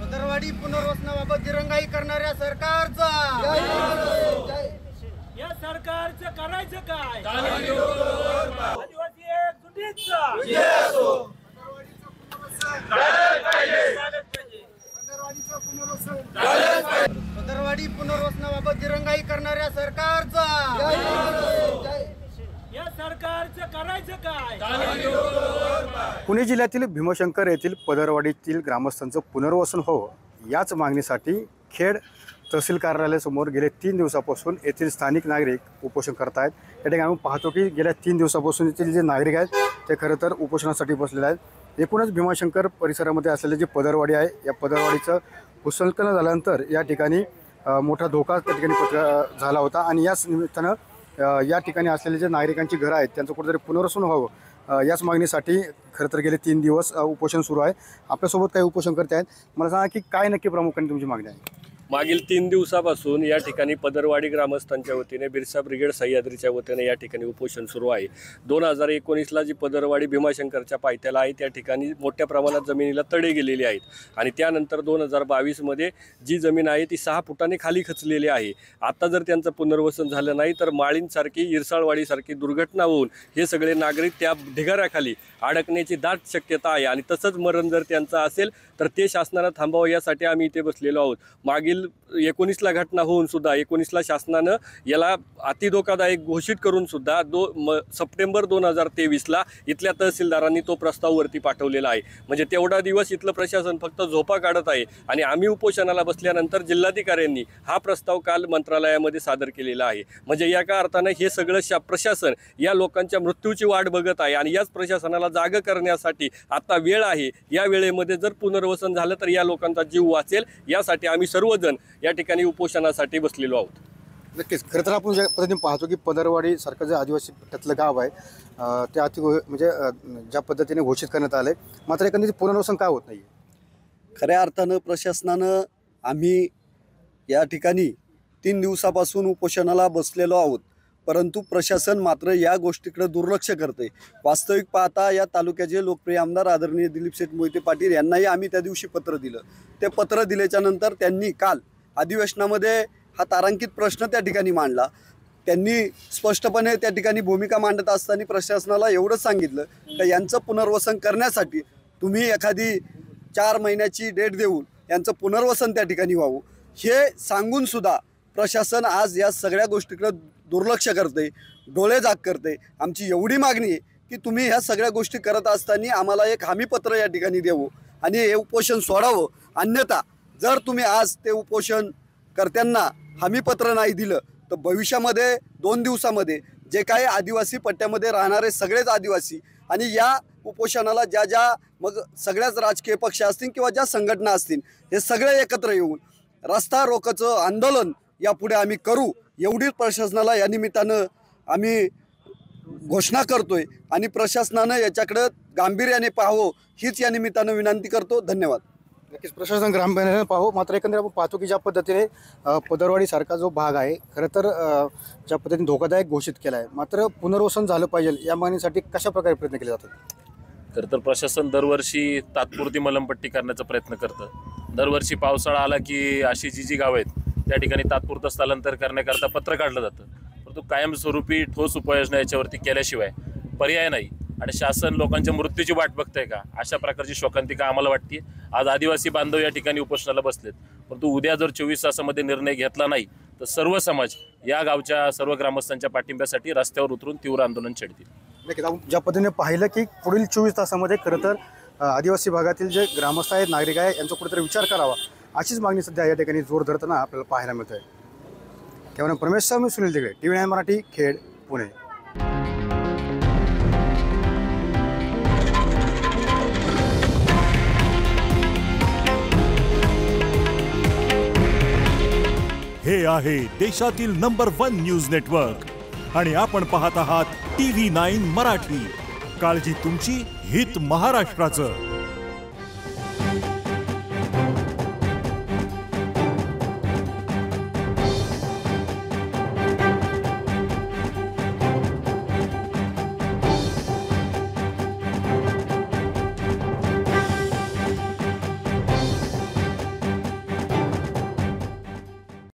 पदरवाडी पुनर्वसनाबाबत दिरंगाई करणाऱ्या सरकारचा या सरकारचं करायचं काय? आदिवासी एकजुटीचा पदरवाडी पुनर्वसनाबाबत दिरंगाई करणाऱ्या सरकारचा या सरकारचं करायचं काय? पुणे जिल्ह्यातील भीमाशंकर येथील पदरवाडीतील ग्रामस्थांचं पुनर्वसन व्हावं याच मागणीसाठी खेड तहसील कार्यालयासमोर गेले 3 दिवसापासून येथील स्थानिक नागरिक उपोषण करत आहेत। या ठिकाणी आपण पाहतो की गेल्या 3 दिवसापासून येथील जे नागरिक आहेत ते खरं तर उपोषणासाठी बसलेले आहेत। एकूणच भीमाशंकर परिसरामध्ये असलेले जे पदरवाडी आहे या पदरवाडीचं भूसंकलन झाल्यानंतर या ठिकाणी मोठा धोका त्या ठिकाणी झाला होता आणि याच निमित्तानं या ठिकाणी असलेले जे नागरिकांची घरं आहेत त्यांचं कुठेतरी पुनर्वसन व्हावं याच मागणीसाठी खरं तर गेले 3 दिवस उपोषण सुरू आहे। आपल्यासोबत काही उपोषणकर्ते आहेत, मला सांगा की काय नक्की प्रामुख्याने तुमची मागणी आहे? मागील 3 दिवसापासून या ठिकाणी पदरवाडी ग्रामस्थांच्या वतीने बिरसा ब्रिगेड सह्याद्रीच्या वतीने या ठिकाणी उपोषण सुरू आहे। 2019ला जी पदरवाडी भीमाशंकरच्या पायथ्याला आहे त्या ठिकाणी मोठ्या प्रमाणात जमिनीला तडे गेलेले आहेत आणि त्यानंतर 2022मध्ये जी जमीन आहे ती 6 फुटाने खाली खचलेली आहे। आता जर त्यांचं पुनर्वसन झालं नाही तर माळींसारखी इरसाळवाडीसारखी दुर्घटना होऊन हे सगळे नागरिक त्या ढिगाऱ्याखाली अडकण्याची दाट शक्यता आहे आणि तसंच मरण जर त्यांचं असेल तर ते शासनानं थांबावं यासाठी आम्ही इथे बसलेलो आहोत। मागील 19ला घटना होऊन सुद्धा 19ला शासनानं याला अतिधोकादायक घोषित करून सुद्धा सप्टेंबर 2023ला इथल्या तहसीलदारांनी तो प्रस्ताव वरती पाठवलेला आहे। म्हणजे तेवढा दिवस इथलं प्रशासन फक्त झोपा काढत आहे आणि आम्ही उपोषणाला बसल्यानंतर जिल्हाधिकाऱ्यांनी हा प्रस्ताव काल मंत्रालयामध्ये सादर केलेला आहे। म्हणजे एका अर्थानं हे सगळं प्रशासन या लोकांच्या मृत्यूची वाट बघत आहे आणि याच प्रशासनाला जाग करण्यासाठी आता वेळ आहे। या वेळेमध्ये जर पुनर्वसन झालं तर या लोकांचा जीव वाचेल यासाठी आम्ही सर्वजण या ठिकाणी उपोषणासाठी बसलेलो आहोत। नक्कीच खरं तर आपण ज्या पद्धतीने पाहतो की पदरवाडी सारखं जे आदिवासी पट्ट्यातलं गाव आहे ते म्हणजे ज्या पद्धतीने घोषित करण्यात आलं आहे मात्र एकंदरीत पुनर्वसन का होत नाही? खऱ्या अर्थानं प्रशासनानं आम्ही या ठिकाणी 3 दिवसापासून उपोषणाला बसलेलो आहोत, परंतु प्रशासन मात्र या गोष्टीकडे दुर्लक्ष करते। वास्तविक पाहता या तालुक्याचे लोकप्रिय आमदार आदरणीय दिलीपशेठ मोहिते पाटील यांनाही आम्ही त्या दिवशी पत्र दिलं। ते पत्र दिल्याच्या नंतर त्यांनी काल अधिवेशनामध्ये हा तारांकित प्रश्न त्या ठिकाणी मांडला। त्यांनी स्पष्टपणे त्या ठिकाणी भूमिका मांडत असताना प्रशासनाला एवढंच सांगितलं की यांचं पुनर्वसन करण्यासाठी तुम्ही एखादी 4 महिन्याची डेट देऊन यांचं पुनर्वसन त्या ठिकाणी व्हावं। हे सांगून सुद्धा प्रशासन आज या सगळ्या गोष्टीकडे दुर्लक्ष करते, डोळे जाग करते। आमची एवढी मागणी आहे की तुम्ही ह्या सगळ्या गोष्टी करत असताना आम्हाला एक हमीपत्र या ठिकाणी द्यावं आणि हे उपोषण सोडावं। अन्यथा जर तुम्ही आज ते उपोषण कर्त्यांना हमीपत्र नाही दिलं तर भविष्यामध्ये 2 दिवसामध्ये जे काही आदिवासी पट्ट्यामध्ये राहणारे सगळेच आदिवासी आणि या उपोषणाला ज्या मग सगळ्याच राजकीय पक्ष असतील किंवा ज्या संघटना असतील हे सगळे एकत्र येऊन रस्ता रोकोचं आंदोलन यापुढे आम्ही करू एवढीच प्रशासनाला या निमित्तानं आम्ही घोषणा करतोय आणि प्रशासनानं याच्याकडे गांभीर्याने पाहावं हीच या निमित्तानं विनंती करतो। धन्यवाद। नक्कीच प्रशासन गांभीर्याने पाहावं मात्र एकंदरीत आपण पाहतो की ज्या पद्धतीने पदरवाडीसारखा जो भाग आहे खरं तर ज्या पद्धतीने धोकादायक घोषित केला आहे मात्र पुनर्वसन झालं पाहिजे या मागणीसाठी कशा प्रकारे प्रयत्न केले जातात? खरं तर प्रशासन दरवर्षी तात्पुरती मलमपट्टी करण्याचा प्रयत्न करतं। दरवर्षी पावसाळा आला की अशी जी गावं आहेत त्या ठिकाणी तात्पुरतं स्थलांतर करण्याकरता पत्र काढलं जातं, परंतु कायमस्वरूपी ठोस उपाययोजना याच्यावरती केल्याशिवाय पर्याय नाही आणि शासन लोकांच्या मृत्यूची वाट बघतंय का अशा प्रकारची शोकांतिका आम्हाला वाटते। आज आदिवासी बांधव या ठिकाणी उपोषणाला बसलेत, परंतु उद्या जर 24 तासामध्ये निर्णय घेतला नाही तर सर्व समाज या गावच्या सर्व ग्रामस्थांच्या पाठिंब्यासाठी रस्त्यावर उतरून तीव्र आंदोलन छेडतील। नक्कीच आपण ज्या पद्धतीने पाहिलं की पुढील 24 तासामध्ये खरं तर आदिवासी भागातील जे ग्रामस्थ आहेत नागरिक आहेत यांचा कुठेतरी विचार करावा अशीच मागणी सध्या या ठिकाणी जोर धरताना आपल्याला पाहायला मिळत आहे। केवळ परमेश सर, मी सुनील दिघे, TV9 मराठी, खेड, पुणे। हे आहे देशातील नंबर 1 न्यूज नेटवर्क आणि आपण पाहत आहात TV9 मराठी। काळजी तुमची, हित महाराष्ट्राचं।